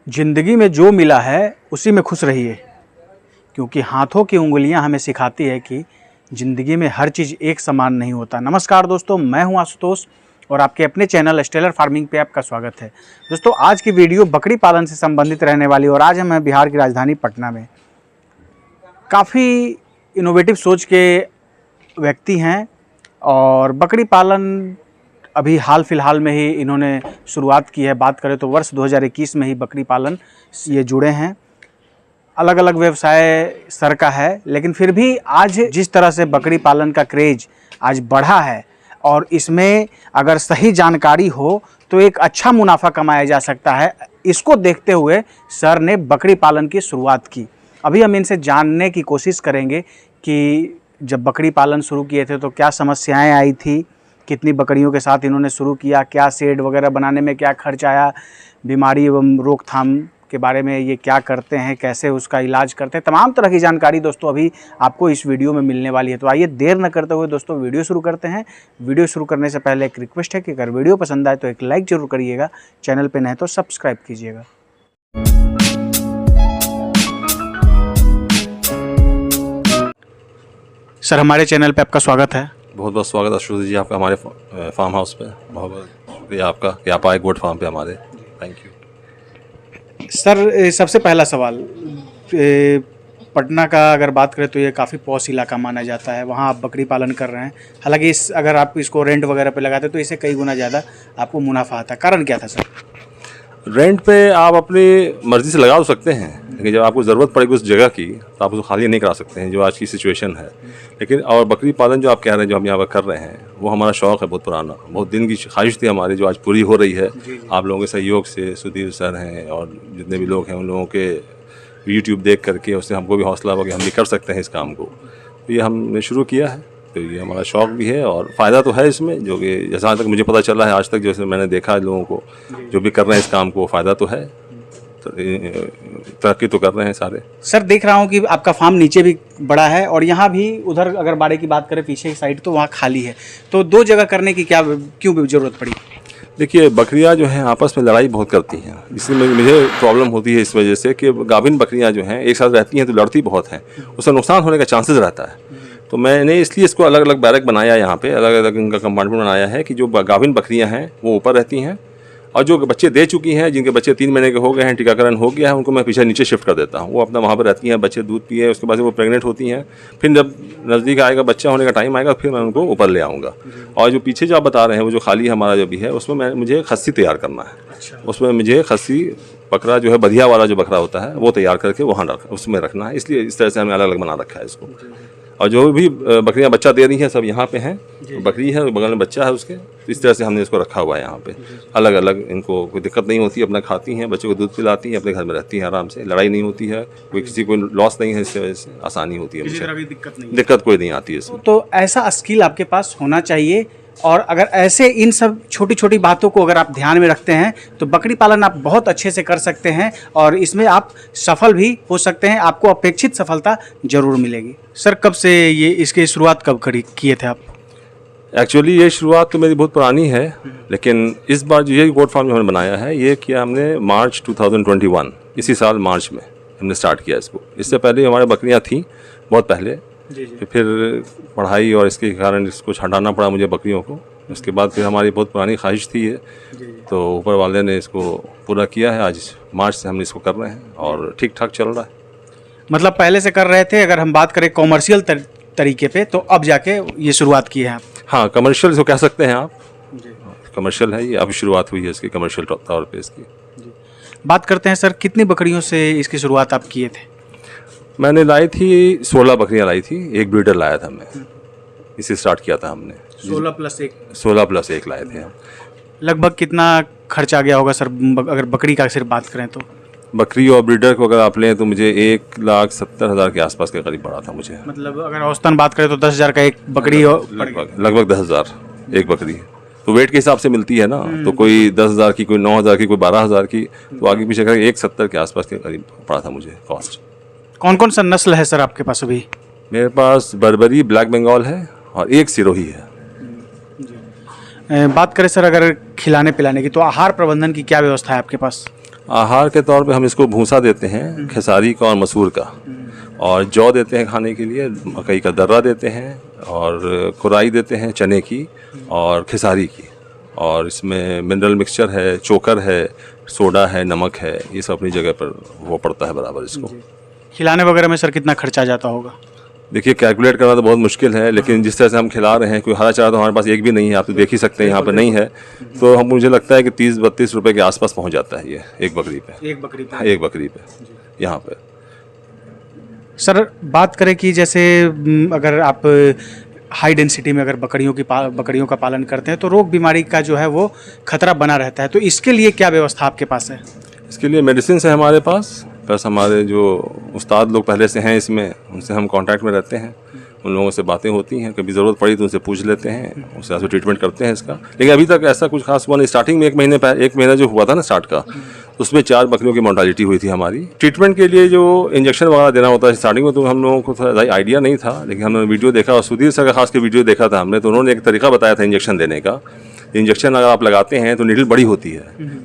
जिंदगी में जो मिला है उसी में खुश रहिए, क्योंकि हाथों की उंगलियां हमें सिखाती है कि ज़िंदगी में हर चीज़ एक समान नहीं होता। नमस्कार दोस्तों, मैं हूं आशुतोष और आपके अपने चैनल स्टेलर फार्मिंग पे आपका स्वागत है। दोस्तों, आज की वीडियो बकरी पालन से संबंधित रहने वाली और आज हम हैं बिहार की राजधानी पटना में। काफ़ी इनोवेटिव सोच के व्यक्ति हैं और बकरी पालन अभी हाल फिलहाल में ही इन्होंने शुरुआत की है। बात करें तो वर्ष 2021 में ही बकरी पालन ये जुड़े हैं। अलग अलग व्यवसाय सर का है, लेकिन फिर भी आज जिस तरह से बकरी पालन का क्रेज आज बढ़ा है और इसमें अगर सही जानकारी हो तो एक अच्छा मुनाफा कमाया जा सकता है, इसको देखते हुए सर ने बकरी पालन की शुरुआत की। अभी हम इनसे जानने की कोशिश करेंगे कि जब बकरी पालन शुरू किए थे तो क्या समस्याएं आई थी, कितनी बकरियों के साथ इन्होंने शुरू किया, क्या शेड वगैरह बनाने में क्या खर्च आया, बीमारी एवं रोकथाम के बारे में ये क्या करते हैं, कैसे उसका इलाज करते हैं, तमाम तरह की जानकारी दोस्तों अभी आपको इस वीडियो में मिलने वाली है। तो आइए देर न करते हुए दोस्तों वीडियो शुरू करते हैं। वीडियो शुरू करने से पहले एक रिक्वेस्ट है कि अगर वीडियो पसंद आए तो एक लाइक ज़रूर करिएगा, चैनल पर नए तो सब्सक्राइब कीजिएगा। सर, हमारे चैनल पर आपका स्वागत है। बहुत बहुत स्वागत आशुतोष जी आपका हमारे फार्म हाउस पे। बहुत बहुत शुक्रिया आपका कि आप आए गोट फार्म पे हमारे। Thank you sir. सबसे पहला सवाल, पटना का अगर बात करें तो ये काफ़ी पॉश इलाका माना जाता है, वहाँ आप बकरी पालन कर रहे हैं। हालांकि अगर आप इसको रेंट वगैरह पे लगाते तो इससे कई गुना ज़्यादा आपको मुनाफा आता। कारण क्या था सर? रेंट पे आप अपनी मर्ज़ी से लगा तो सकते हैं, लेकिन जब आपको ज़रूरत पड़ेगी उस जगह की तो आप उसको खाली नहीं करा सकते हैं, जो आज की सिचुएशन है। लेकिन और बकरी पालन जो आप कह रहे हैं, जो हम यहाँ पर कर रहे हैं, वो हमारा शौक़ है बहुत पुराना, बहुत दिन की ख्वाहिश थी हमारी, जो आज पूरी हो रही है। आप लोगों के सहयोग से, सुधीर सर हैं और जितने भी लोग हैं उन लोगों के यूट्यूब देख करके उससे हमको भी हौसला हो कि हम भी कर सकते हैं इस काम को। तो ये हमने शुरू किया है, तो ये हमारा शौक़ भी है और फ़ायदा तो है इसमें, जो कि जैसा तक मुझे पता चला है आज तक, जैसे मैंने देखा है लोगों को जो भी कर रहे हैं इस काम को, फ़ायदा तो है, तो तरक्की तो कर रहे हैं सारे। सर, देख रहा हूँ कि आपका फार्म नीचे भी बड़ा है और यहाँ भी, उधर अगर बाड़े की बात करें पीछे की साइड तो वहाँ खाली है, तो दो जगह करने की क्यों ज़रूरत पड़ी? देखिए, बकरियां जो हैं आपस में लड़ाई बहुत करती हैं, इसलिए मुझे प्रॉब्लम होती है इस वजह से कि गाभिन बकरियां जो हैं एक साथ रहती हैं तो लड़ती बहुत हैं, उससे नुकसान होने का चांसेस रहता है। तो मैंने इसलिए इसको अलग अलग बैरक बनाया, यहाँ पे अलग अलग इनका कंपार्टमेंट बनाया है कि जो गाभिन बकरियां हैं वो ऊपर रहती हैं और जो बच्चे दे चुकी हैं, जिनके बच्चे 3 महीने के हो गए हैं, टीकाकरण हो गया है, उनको मैं पीछे नीचे शिफ्ट कर देता हूँ। वो अपना वहाँ पर रहती हैं, बच्चे दूध पिए, उसके बाद वो प्रेग्नेंट होती हैं। फिर जब नज़दीक आएगा, बच्चा होने का टाइम आएगा, फिर मैं उनको ऊपर ले आऊँगा। और जो पीछे जो आप बता रहे हैं वो जो खाली हमारा जो भी है, उसमें मुझे खस्सी तैयार करना है। उसमें मुझे खस्सी बकरा जो है, बधिया वाला जो बकरा होता है वो तैयार करके वहाँ उसमें रखना है, इसलिए इस तरह से हमने अलग अलग बना रखा है इसको। और जो भी बकरियां बच्चा दे रही हैं सब यहाँ पे हैं, बकरी है बगल में बच्चा है उसके, तो इस तरह से हमने इसको रखा हुआ है यहाँ पे अलग अलग। इनको कोई दिक्कत नहीं होती, अपना खाती हैं, बच्चों को दूध पिलाती हैं, अपने घर में रहती हैं आराम से, लड़ाई नहीं होती है, कोई किसी को लॉस नहीं है, इससे वजह से आसानी होती है, दिक्कत कोई नहीं आती है इसमें। तो ऐसा स्किल आपके पास होना चाहिए, और अगर ऐसे इन सब छोटी छोटी बातों को अगर आप ध्यान में रखते हैं तो बकरी पालन आप बहुत अच्छे से कर सकते हैं और इसमें आप सफल भी हो सकते हैं, आपको अपेक्षित सफलता जरूर मिलेगी। सर, कब से ये इसकी शुरुआत कब किए थे आप? एक्चुअली ये शुरुआत तो मेरी बहुत पुरानी है, लेकिन इस बार जो ये गोट फार्म जो हमने बनाया है ये किया हमने मार्च 2021, इसी साल मार्च में हमने स्टार्ट किया इसको। इससे पहले हमारे बकरियाँ थीं बहुत पहले, फिर पढ़ाई और इसके कारण इसको हटाना पड़ा मुझे बकरियों को। उसके बाद फिर हमारी बहुत पुरानी ख्वाहिश थी ये, तो ऊपर वाले ने इसको पूरा किया है। आज मार्च से हम इसको कर रहे हैं और ठीक ठाक चल रहा है। मतलब पहले से कर रहे थे, अगर हम बात करें कॉमर्शियल तरीके पे, तो अब जाके ये शुरुआत की है आप? हाँ, कमर्शियल इसको कह सकते हैं आप, कमर्शियल है ये, अभी शुरुआत हुई है इसकी कमर्शियल तौर पर इसकी। बात करते हैं सर, कितनी बकरियों से इसकी शुरुआत आप किए थे? मैंने लाई थी 16 बकरियां लाई थी, एक ब्रीडर लाया था मैं, इसे स्टार्ट किया था हमने। 16 प्लस 1 लाए थे हम। लगभग कितना खर्च आ गया होगा सर, अगर बकरी का सिर्फ बात करें तो? बकरी और ब्रीडर को अगर आप लें तो मुझे 1,70,000 के आसपास के करीब पड़ा था मुझे। मतलब अगर औसतन बात करें तो 10,000 का एक बकरी लगभग 10,000 एक बकरी। तो वेट के हिसाब से मिलती है ना, तो कोई 10,000 की, कोई 9,000 की, कोई 12,000 की, तो आगे पीछे कर 1,70 के आसपास के करीब पड़ा था मुझे कॉस्ट। कौन कौन सा नस्ल है सर आपके पास अभी? मेरे पास बर्बरी, ब्लैक बंगाल है और एक सिरोही है। बात करें सर अगर खिलाने पिलाने की, तो आहार प्रबंधन की क्या व्यवस्था है आपके पास? आहार के तौर पे हम इसको भूसा देते हैं, खेसारी का और मसूर का, और जौ देते हैं खाने के लिए, मकई का दर्रा देते हैं, और खुराई देते हैं चने की और खेसारी की, और इसमें मिनरल मिक्सचर है, चोकर है, सोडा है, नमक है, ये सब अपनी जगह पर वो पड़ता है बराबर इसको। खिलाने वगैरह में सर कितना खर्चा जाता होगा? देखिए कैलकुलेट करना तो बहुत मुश्किल है, लेकिन जिस तरह से हम खिला रहे हैं, कोई हरा चारा तो हमारे पास एक भी नहीं है, आप तो देख ही सकते हैं यहाँ पर नहीं है, तो हम मुझे लगता है कि 30-32 रुपए के आसपास पहुँच जाता है ये एक बकरी पे। एक बकरी पे यहाँ पे। सर बात करें कि जैसे अगर आप हाई डेंसिटी में अगर बकरियों का पालन करते हैं तो रोग बीमारी का जो है वो खतरा बना रहता है, तो इसके लिए क्या व्यवस्था आपके पास है? इसके लिए मेडिसिन है हमारे पास, प्लस हमारे जो उस्ताद लोग पहले से हैं इसमें, उनसे हम कांटेक्ट में रहते हैं, उन लोगों से बातें होती हैं, कभी ज़रूरत पड़ी तो उनसे पूछ लेते हैं, उससे ऐसे ट्रीटमेंट करते हैं इसका। लेकिन अभी तक ऐसा कुछ खास हुआ नहीं। स्टार्टिंग में एक महीना जो हुआ था ना स्टार्ट का, उसमें 4 बकरियों की मोर्टालिटी हुई थी हमारी। ट्रीटमेंट के लिए जो इंजेक्शन वगैरह देना होता है स्टार्टिंग में, तो हम लोगों को थोड़ा आइडिया नहीं था, लेकिन हमने वीडियो देखा और सुधीर सर का खास के वीडियो देखा था हमने, तो उन्होंने एक तरीका बताया था इंजेक्शन देने का। इंजेक्शन अगर आप लगाते हैं तो नीडल बड़ी होती है,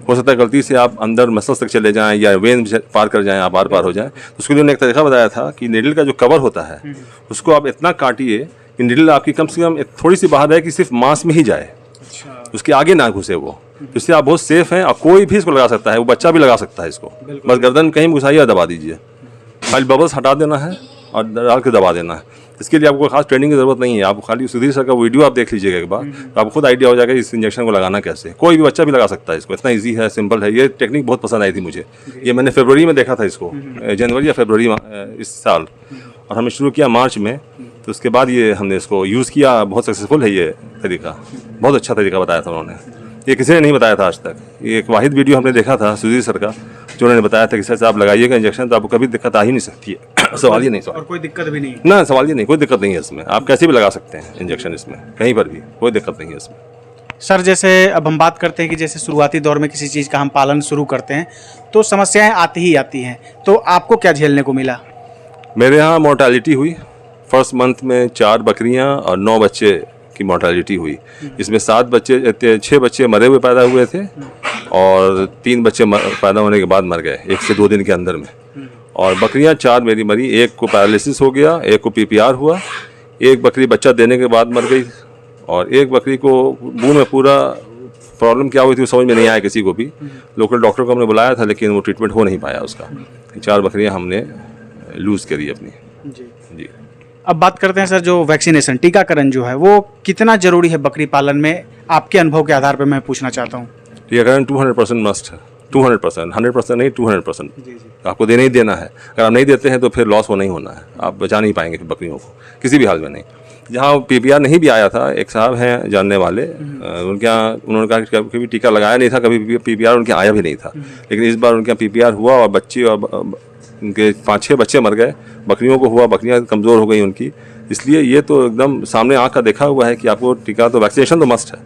हो सकता है गलती से आप अंदर मसल्स तक चले जाएं या वेन पार कर जाएं, आप पार हो जाएं, तो उसके लिए उन्होंने एक तरीका बताया था कि नीडल का जो कवर होता है उसको आप इतना काटिए कि नीडल आपकी कम से कम थोड़ी सी बाहर है कि सिर्फ मांस में ही जाए, उसके आगे ना घुसे वो, इससे आप बहुत सेफ हैं और कोई भी इसको लगा सकता है, वो बच्चा भी लगा सकता है इसको। बस गर्दन कहीं घुसाइए और दबा दीजिए, खाली बबल्स हटा देना है और डाल के दबा देना है। इसके लिए आपको खास ट्रेनिंग की ज़रूरत नहीं है, आप खाली सुधीर सर का वीडियो आप देख लीजिएगा एक बार, तो आपको खुद आइडिया हो जाएगा इस इंजेक्शन को लगाना कैसे। कोई भी बच्चा भी लगा सकता है इसको, इतना इजी है, सिंपल है। ये टेक्निक बहुत पसंद आई थी मुझे, ये मैंने फरवरी में देखा था इसको, जनवरी या फरवरी इस साल, और हमने शुरू किया मार्च में, तो उसके बाद ये हमने इसको यूज़ किया, बहुत सक्सेसफुल है ये तरीका, बहुत अच्छा तरीका बताया था उन्होंने, ये किसी ने नहीं बताया था आज तक। ये एक वाहिद वीडियो हमने देखा था सुधीर सर का, जो उन्होंने बताया था कि सर आप लगाइएगा इंजेक्शन तो आपको कभी दिक्कत आ ही नहीं सकती है। सवाल ही नहीं, और कोई दिक्कत भी नहीं ना, सवाल ही नहीं, कोई दिक्कत नहीं है इसमें, आप कैसे भी लगा सकते हैं इंजेक्शन इसमें, कहीं पर भी कोई दिक्कत नहीं है इसमें। सर जैसे अब हम बात करते हैं कि जैसे शुरुआती दौर में किसी चीज़ का हम पालन शुरू करते हैं तो समस्याएं आती ही आती हैं, तो आपको क्या झेलने को मिला? मेरे यहाँ मोर्टालिटी हुई फर्स्ट मंथ में 4 बकरियाँ और 9 बच्चे की मोर्टालिटी हुई। इसमें 6 बच्चे मरे हुए पैदा हुए थे और 3 बच्चे पैदा होने के बाद मर गए 1 से 2 दिन के अंदर में। और बकरियां 4 मेरी मरी, एक को पैरालिसिस हो गया, एक को पीपीआर हुआ, एक बकरी बच्चा देने के बाद मर गई, और एक बकरी को मुंह में पूरा प्रॉब्लम क्या हुई थी वो समझ में नहीं आया किसी को भी। लोकल डॉक्टर को हमने बुलाया था लेकिन वो ट्रीटमेंट हो नहीं पाया उसका। 4 बकरियां हमने लूज़ करी अपनी। जी। अब बात करते हैं सर, जो वैक्सीनेशन टीकाकरण जो है वो कितना ज़रूरी है बकरी पालन में, आपके अनुभव के आधार पर मैं पूछना चाहता हूँ। टीकाकरण 200% मस्ट है, 200%, 100% नहीं, 200% आपको देना ही देना है। अगर आप नहीं देते हैं तो फिर लॉस होना ही होना है, आप बचा नहीं पाएंगे फिर बकरियों को किसी भी हाल में नहीं। जहाँ पीपीआर नहीं भी आया था, एक साहब हैं जानने वाले, उनके यहाँ उन्होंने कहा कि कभी टीका लगाया नहीं था, कभी पीपीआर उनके आया भी नहीं था, लेकिन इस बार उनके यहाँ पीपीआर हुआ और बच्चे और उनके 5-6 बच्चे मर गए, बकरियों को हुआ, बकरियाँ कमज़ोर हो गई उनकी। इसलिए ये तो एकदम सामने आँख का देखा हुआ है कि आपको टीका तो वैक्सीनेशन तो मस्ट है,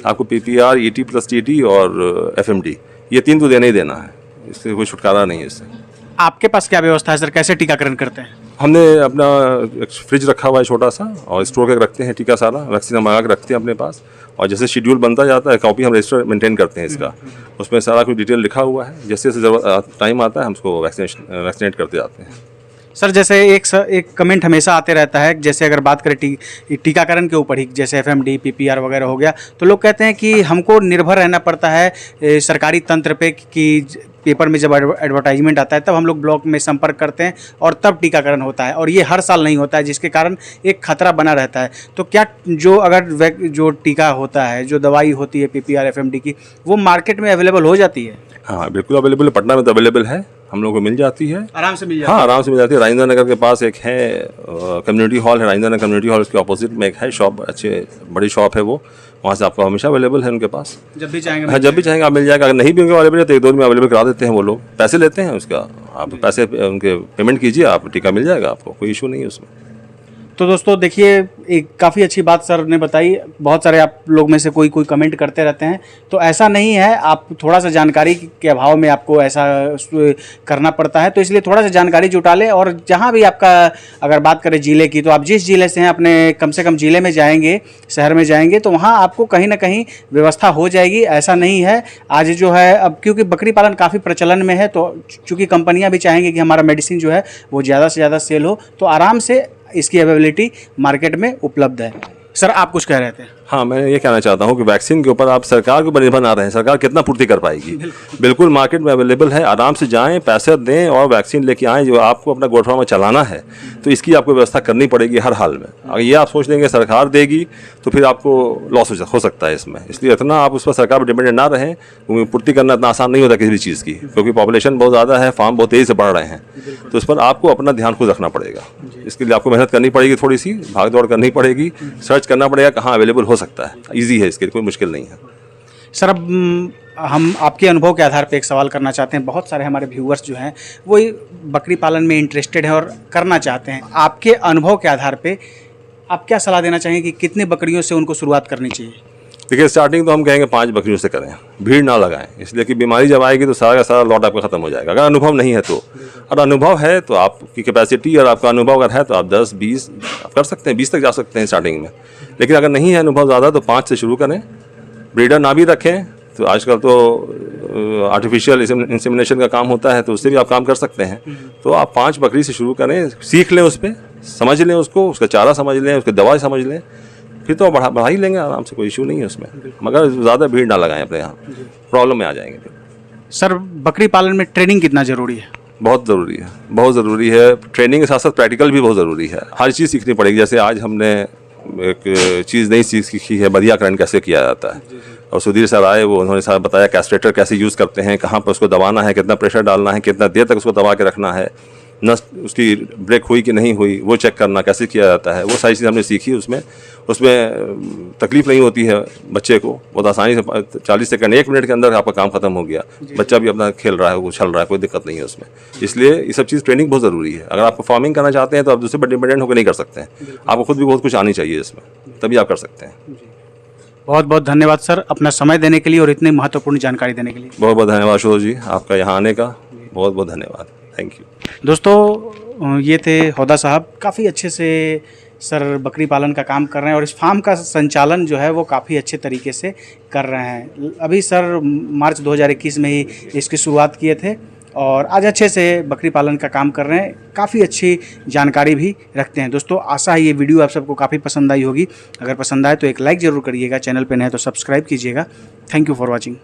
आपको पीपीआर, ET+TT और FMD ये 3 तो देना ही देना है, इससे कोई छुटकारा नहीं है इससे। आपके पास क्या व्यवस्था है सर, कैसे टीकाकरण करते हैं? हमने अपना एक फ्रिज रखा हुआ है छोटा सा, और स्टोर करके रखते हैं टीका, सारा वैक्सीन हम मंगा के रखते हैं अपने पास, और जैसे शेड्यूल बनता जाता है कॉपी हम रजिस्टर मेंटेन करते हैं इसका, उसमें सारा कुछ डिटेल लिखा हुआ है, जैसे जैसे टाइम आता है हम उसको वैक्सीनेट करते जाते हैं। सर जैसे एक कमेंट हमेशा आते रहता है, जैसे अगर बात करें टीकाकरण के ऊपर ही, जैसे FMD PPR वगैरह हो गया, तो लोग कहते हैं कि हमको निर्भर रहना पड़ता है सरकारी तंत्र पे कि पेपर में जब एडवर्टाइजमेंट आता है तब हम लोग ब्लॉक में संपर्क करते हैं और तब टीकाकरण होता है, और ये हर साल नहीं होता है, जिसके कारण एक खतरा बना रहता है। तो क्या जो टीका होता है, जो दवाई होती है PPR FMD की, वो मार्केट में अवेलेबल हो जाती है? हाँ बिल्कुल अवेलेबल है, पटना में तो अवेलेबल है, हम लोग को मिल जाती है, आराम से मिल जाती है। हाँ आराम से मिल जाती है। राजेंद्र नगर के पास एक है कम्युनिटी हॉल है, राजेंद्र नगर कम्युनिटी हॉल, उसके ऑपोजिट में एक है शॉप, अच्छे बड़ी शॉप है वो, वहाँ से आपको हमेशा अवेलेबल है उनके पास, जब भी चाहेंगे। हाँ जब भी चाहेंगे आप मिल जाएगा। अगर नहीं भी उनके अवेलेबल है तो 1-2 दिन में अवेलेबल करा देते हैं वो लोग, पैसे लेते हैं उसका, आप पैसे उनके पेमेंट कीजिए, आप टीका मिल जाएगा आपको, कोई इशू नहीं है उसमें। तो दोस्तों देखिए, एक काफ़ी अच्छी बात सर ने बताई। बहुत सारे आप लोग में से कोई कमेंट करते रहते हैं, तो ऐसा नहीं है, आप थोड़ा सा जानकारी के अभाव में आपको ऐसा करना पड़ता है, तो इसलिए थोड़ा सा जानकारी जुटा लें। और जहाँ भी आपका, अगर बात करें ज़िले की, तो आप जिस ज़िले से हैं अपने कम से कम ज़िले में जाएंगे, शहर में जाएंगे, तो वहाँ आपको कहीं ना कहीं व्यवस्था हो जाएगी। ऐसा नहीं है आज जो है, अब क्योंकि बकरी पालन काफ़ी प्रचलन में है, तो चूँकि कंपनियाँ भी चाहेंगी कि हमारा मेडिसिन जो है वो ज़्यादा से ज़्यादा सेल हो, तो आराम से इसकी अवेलेबिलिटी मार्केट में उपलब्ध है। सर आप कुछ कह रहे थे? हाँ, मैं ये कहना चाहता हूँ कि वैक्सीन के ऊपर आप सरकार के ऊपर निर्भर ना रहें। सरकार कितना पूर्ति कर पाएगी? बिल्कुल मार्केट में अवेलेबल है, आराम से जाएं, पैसे दें और वैक्सीन लेके आएँ। जो आपको अपना गोठवा में चलाना है तो इसकी आपको व्यवस्था करनी पड़ेगी हर हाल में। अगर ये आप सोच लेंगे सरकार देगी तो फिर आपको लॉस हो सकता है इसमें। इसलिए इतना आप उस पर सरकार पर डिपेंडेंट ना रहें, क्योंकि पूर्ति करना इतना आसान नहीं होता किसी भी चीज़ की, क्योंकि पॉपुलेशन बहुत ज़्यादा है, फार्म बहुत तेज़ी से बढ़ रहे हैं, तो इस पर आपको अपना ध्यान खुद रखना पड़ेगा। इसके लिए आपको मेहनत करनी पड़ेगी, थोड़ी सी भाग दौड़ करनी पड़ेगी, सर्च करना पड़ेगा कहाँ अवेलेबल हो सकता है। ईजी है, इसके लिए कोई मुश्किल नहीं है। सर अब हम आपके अनुभव के आधार पे एक सवाल करना चाहते हैं। बहुत सारे हमारे व्यूअर्स जो हैं वो बकरी पालन में इंटरेस्टेड हैं और करना चाहते हैं। आपके अनुभव के आधार पे आप क्या सलाह देना चाहेंगे कि कितनी बकरियों से उनको शुरुआत करनी चाहिए? देखिए, स्टार्टिंग तो हम कहेंगे 5 बकरियों से करें, भीड़ ना लगाएं, इसलिए कि बीमारी जब आएगी तो सारा का सारा लॉट आपका खत्म हो जाएगा। अगर अनुभव नहीं है तो, और अनुभव है तो आपकी कैपेसिटी और आपका अनुभव अगर है तो आप 10-20 आप कर सकते हैं, 20 तक जा सकते हैं स्टार्टिंग में। लेकिन अगर नहीं है अनुभव ज़्यादा तो 5 से शुरू करें। ब्रीडर ना भी रखें तो आजकल तो आर्टिफिशियल इंसेमिनेशन का काम होता है, तो उससे भी आप काम कर सकते हैं। तो आप 5 बकरी से शुरू करें, सीख लें, उस पर समझ लें, उसको, उसका चारा समझ लें, उसकी दवा समझ लें, फिर तो बढ़ा ही लेंगे आराम से, कोई इशू नहीं है उसमें। मगर ज़्यादा भीड़ ना लगाएं अपने यहाँ, प्रॉब्लम में आ जाएंगे फिर। सर बकरी पालन में ट्रेनिंग कितना ज़रूरी है? बहुत ज़रूरी है, बहुत ज़रूरी है। ट्रेनिंग के साथ साथ प्रैक्टिकल भी बहुत ज़रूरी है। हर चीज़ सीखनी पड़ेगी। जैसे आज हमने एक चीज़ नई सीखी है, बधियाकरण कैसे किया जाता है, और सुधीर सर आए, वो उन्होंने सारा बताया कैस्ट्रेटर कैसे यूज़ करते हैं, कहाँ पर उसको दबाना है, कितना प्रेशर डालना है, कितना देर तक उसको दबा के रखना है, नस उसकी ब्रेक हुई कि नहीं हुई वो चेक करना कैसे किया जाता है। वो सारी चीज़ हमने सीखी। उसमें तकलीफ नहीं होती है बच्चे को, बहुत आसानी से 40 सेकंड 1 मिनट के अंदर आपका काम खत्म हो गया। बच्चा भी अपना खेल रहा है, उछल रहा है, कोई दिक्कत नहीं है उसमें। इसलिए ये सब चीज़ ट्रेनिंग बहुत ज़रूरी है। अगर आप फार्मिंग करना चाहते हैं तो आप दूसरे पर डिपेंडेंट होकर नहीं कर सकते हैं, आपको खुद भी बहुत कुछ आनी चाहिए इसमें, तभी आप कर सकते हैं। बहुत बहुत धन्यवाद सर, अपना समय देने के लिए और इतनी महत्वपूर्ण जानकारी देने के लिए। बहुत बहुत धन्यवाद आशुतोष जी, आपका यहाँ आने का बहुत बहुत धन्यवाद। Thank you. दोस्तों ये थे होदा साहब, काफ़ी अच्छे से सर बकरी पालन का काम कर रहे हैं और इस फार्म का संचालन जो है वो काफ़ी अच्छे तरीके से कर रहे हैं। अभी सर मार्च 2021 में ही इसकी शुरुआत किए थे और आज अच्छे से बकरी पालन का काम कर रहे हैं। काफ़ी अच्छी जानकारी भी रखते हैं। दोस्तों आशा है ये वीडियो आप सबको काफ़ी पसंद आई होगी। अगर पसंद आए तो एक लाइक ज़रूर करिएगा, चैनल पे नए तो सब्सक्राइब कीजिएगा। Thank you for watching.